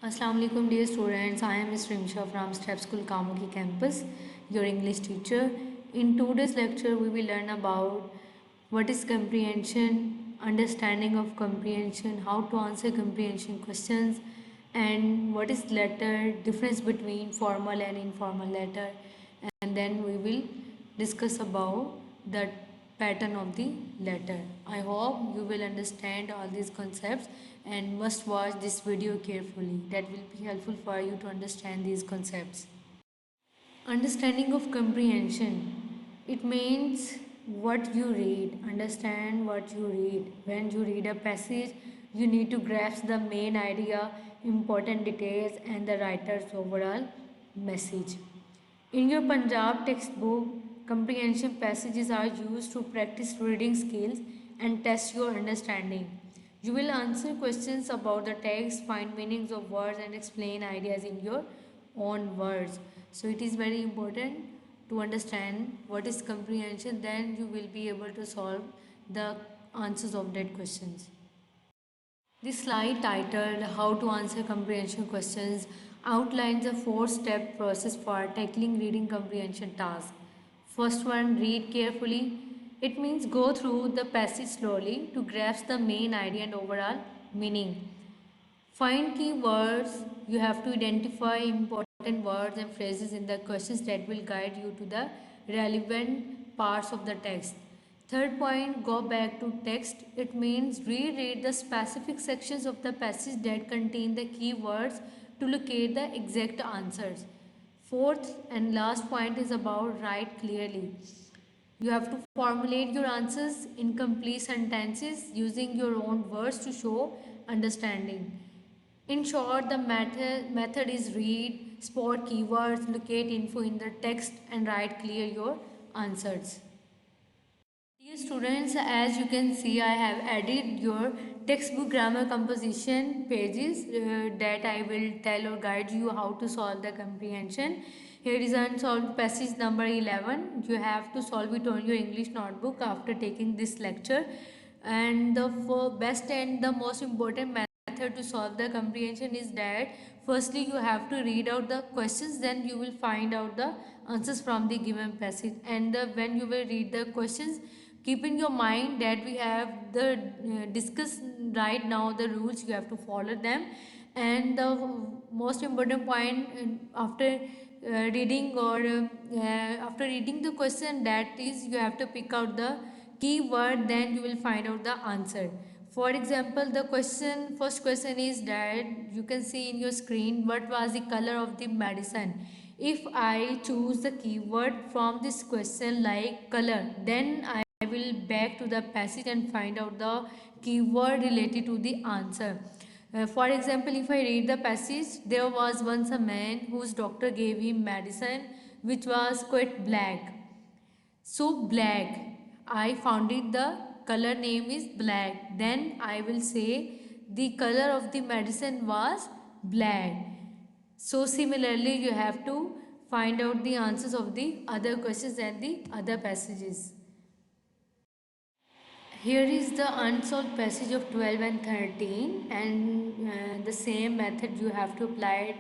Assalamu alaikum dear students. I am Ms. Rimsha from Step School Kamuki campus, your English teacher. In today's lecture we will learn about what is comprehension, understanding of comprehension, how to answer comprehension questions, and what is letter, difference between formal and informal letter, and then we will discuss about the pattern of the letter. I hope you will understand all these concepts and must watch this video carefully. That will be helpful for you to understand these concepts. Understanding of comprehension. It means what you read. Understand what you read. When you read a passage, you need to grasp the main idea, important details, and the writer's overall message. In your Punjab textbook, comprehension passages are used to practice reading skills and test your understanding. You will answer questions about the text, find meanings of words, and explain ideas in your own words. So it is very important to understand what is comprehension, then you will be able to solve the answers of that questions. This slide titled How to Answer Comprehension Questions outlines a four-step process for tackling reading comprehension task. First one, read carefully. It means go through the passage slowly to grasp the main idea and overall meaning. Find key words. You have to identify important words and phrases in the questions that will guide you to the relevant parts of the text. Third point, go back to text. It means reread the specific sections of the passage that contain the key words to locate the exact answers. Fourth and last point is about write clearly. You have to formulate your answers in complete sentences using your own words to show understanding. In short, the method is read, spot keywords, locate info in the text, and write clear your answers. Dear students, as you can see, I have added your textbook grammar composition pages that I will tell or guide you how to solve the comprehension. Here is unsolved passage number 11. You have to solve it on your English notebook after taking this lecture. And the best and the most important method to solve the comprehension is that firstly you have to read out the questions, then you will find out the answers from the given passage. And when you will read the questions, keep in your mind that we have the discuss right now the rules, you have to follow them. And the most important point, after reading or after reading the question, that is you have to pick out the keyword, then you will find out the answer. For example, the first question is that you can see in your screen, what was the color of the medicine? If I choose the keyword from this question like color, then I will back to the passage and find out the keyword related to the answer. For example, if I read the passage, there was once a man whose doctor gave him medicine which was quite black. So black, I found it, the color name is black. Then I will say the color of the medicine was black. So similarly, you have to find out the answers of the other questions and the other passages. Here is the unsolved passage of 12 and 13, and the same method you have to apply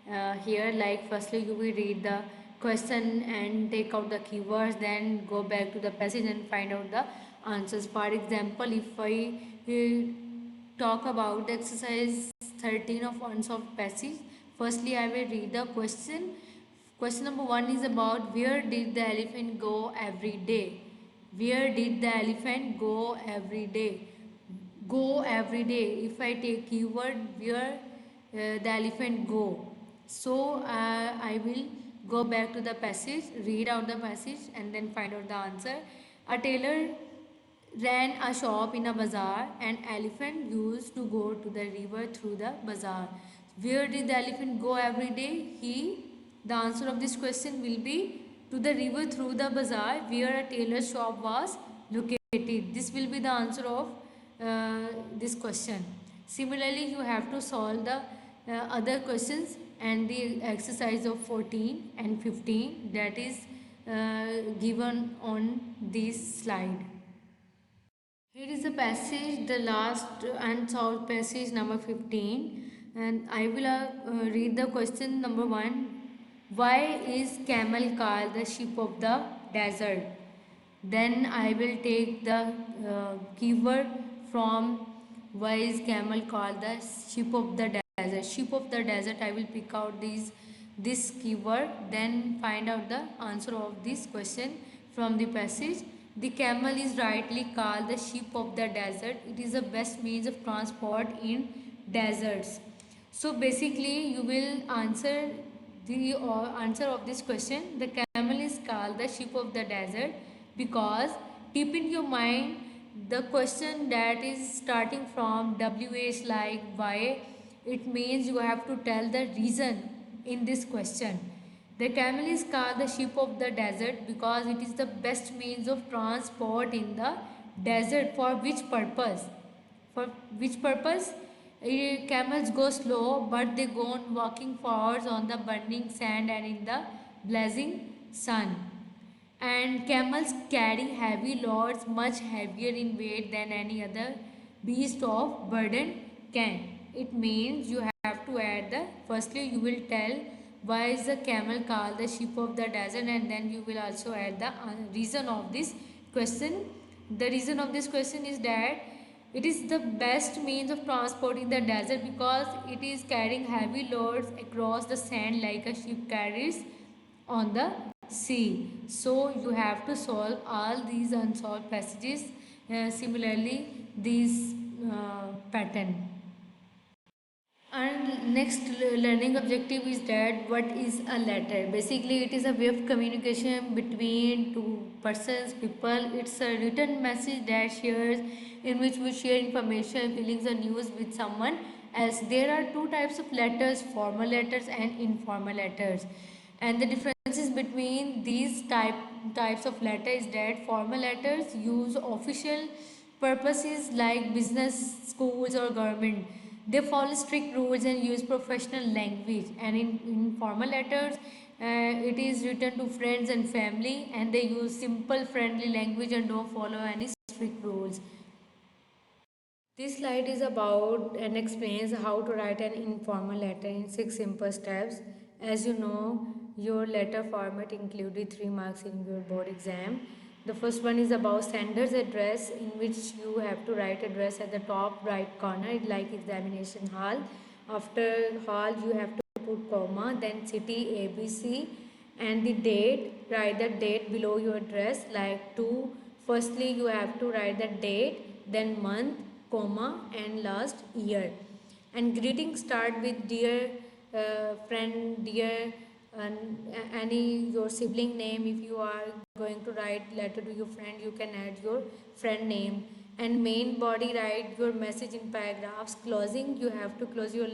it here. Like firstly you will read the question and take out the keywords, then go back to the passage and find out the answers. For example, if I talk about the exercise 13 of unsolved passage, firstly I will read the question. Question number 1 is about where did the elephant go every day? Where did the elephant go every day? Go every day. If I take keyword where the elephant go, so I will go back to the passage, read out the passage, and then find out the answer. A tailor ran a shop in a bazaar. An elephant used to go to the river through the bazaar. Where did the elephant go every day? The answer of this question will be to the river through the bazaar where a tailor's shop was located. This will be the answer of this question. Similarly, you have to solve the other questions and the exercise of 14 and 15 that is given on this slide. Here is the passage, the last unsolved passage number 15. And I will read the question number 1. Why is camel called the sheep of the desert? Then I will take the keyword from why is camel called the sheep of the desert. Sheep of the desert, I will pick out this keyword, then find out the answer of this question from the passage. The camel is rightly called the sheep of the desert. It is the best means of transport in deserts. So basically you will answer the answer of this question. The camel is called the sheep of the desert because keep in your mind the question that is starting from WH like why, it means you have to tell the reason in this question. The camel is called the sheep of the desert because it is the best means of transport in the desert. For which purpose? For which purpose? Camels go slow, but they go on walking forwards on the burning sand and in the blazing sun. And camels carry heavy loads, much heavier in weight than any other beast of burden can. It means you have to add the, firstly you will tell why is the camel called the sheep of the desert, and then you will also add the reason of this question. The reason of this question is that it is the best means of transport in the desert because it is carrying heavy loads across the sand like a ship carries on the sea. So you have to solve all these unsolved passages. Similarly, these pattern. And next learning objective is that what is a letter? Basically, it is a way of communication between two persons, people. It's a written message that shares, in which we share information, feelings, or news with someone else. There are two types of letters: formal letters and informal letters. And the differences between these types of letters is that formal letters use official purposes like business, schools, or government. They follow strict rules and use professional language. And in formal letters, it is written to friends and family, and they use simple, friendly language and don't follow any strict rules. This slide is about and explains how to write an informal letter in 6 simple steps. As you know, your letter format included 3 marks in your board exam. The first one is about sender's address, in which you have to write address at the top right corner like examination hall. After hall, you have to put comma, then city ABC and the date. Write the date below your address like to. Firstly, you have to write the date, then month, comma, and last year. And greeting start with dear friend, dear, and any your sibling name. If you are going to write letter to your friend, you can add your friend name. And main body, write your message in paragraphs. Closing, you have to close your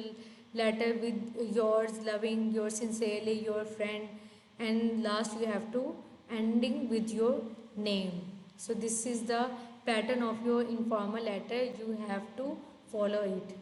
letter with yours loving, yours sincerely, your friend. And last you have to ending with your name. So this is the pattern of your informal letter. You have to follow it.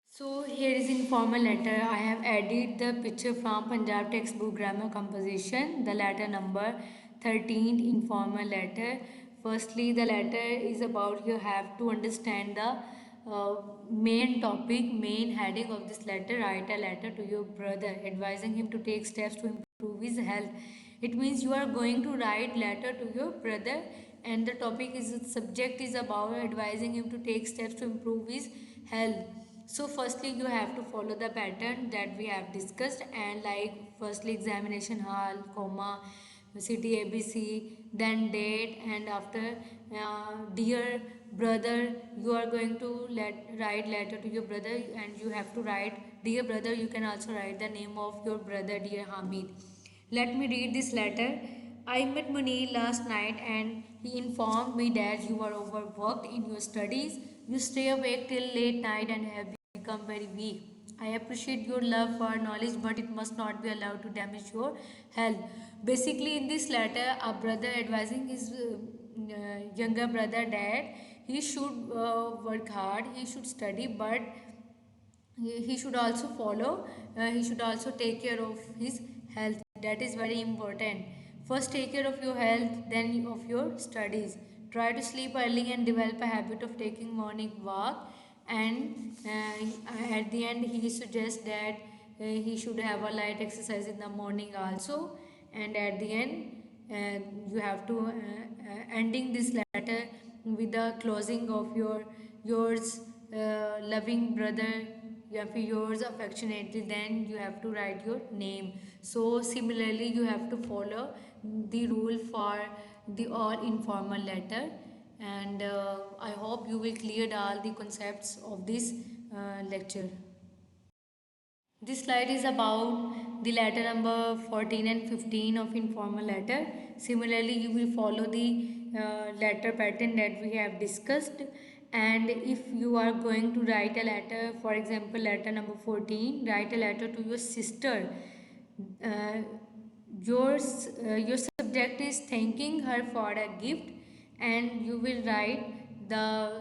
So here is informal letter. I have added the picture from Punjab textbook grammar composition, the letter number 13, informal letter. Firstly, the letter is about, you have to understand the main topic, main heading of this letter. Write a letter to your brother advising him to take steps to improve his health. It means you are going to write letter to your brother, and the topic is, subject is about advising him to take steps to improve his health. So firstly you have to follow the pattern that we have discussed, and like firstly examination hall, comma, city ABC, then date, and after dear brother, you are going to write letter to your brother, and you have to write dear brother. You can also write the name of your brother, dear Hamid. Let me read this letter. I met Munir last night and he informed me that you are overworked in your studies. You stay awake till late night and have become very weak. I appreciate your love for knowledge, but it must not be allowed to damage your health. Basically, in this letter, a brother advising his younger brother that he should work hard, he should study, but he should also follow, he should also take care of his health. That is very important. First take care of your health, then of your studies. Try to sleep early and develop a habit of taking morning walk. and at the end he suggests that he should have a light exercise in the morning also. And at the end you have to ending this letter with the closing of yours loving brother, you have yours affectionately, then you have to write your name. So similarly you have to follow the rule for the all informal letter. And I hope you will clear all the concepts of this lecture. This slide is about the letter number 14 and 15 of informal letter. Similarly, you will follow the letter pattern that we have discussed. And if you are going to write a letter, for example, letter number 14, write a letter to your sister. Uh, your subject is thanking her for a gift, and you will write the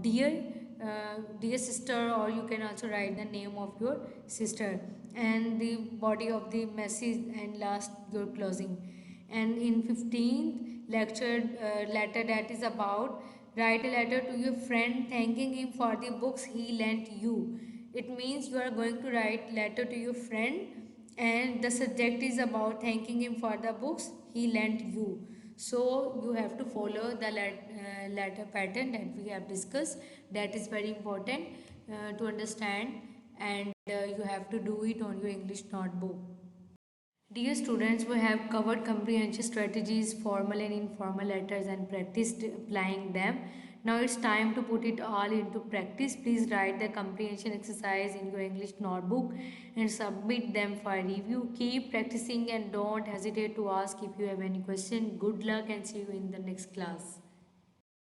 dear sister, or you can also write the name of your sister and the body of the message, and last your closing. And in 15th lecture letter, that is about write a letter to your friend thanking him for the books he lent you. It means you are going to write letter to your friend, and the subject is about thanking him for the books he lent you. So you have to follow the letter pattern that we have discussed. That is very important to understand, and you have to do it on your English notebook. Dear students, we have covered comprehension strategies, formal and informal letters, and practiced applying them. Now it's time to put it all into practice. Please write the comprehension exercise in your English notebook and submit them for review. Keep practicing and don't hesitate to ask if you have any question. Good luck and see you in the next class.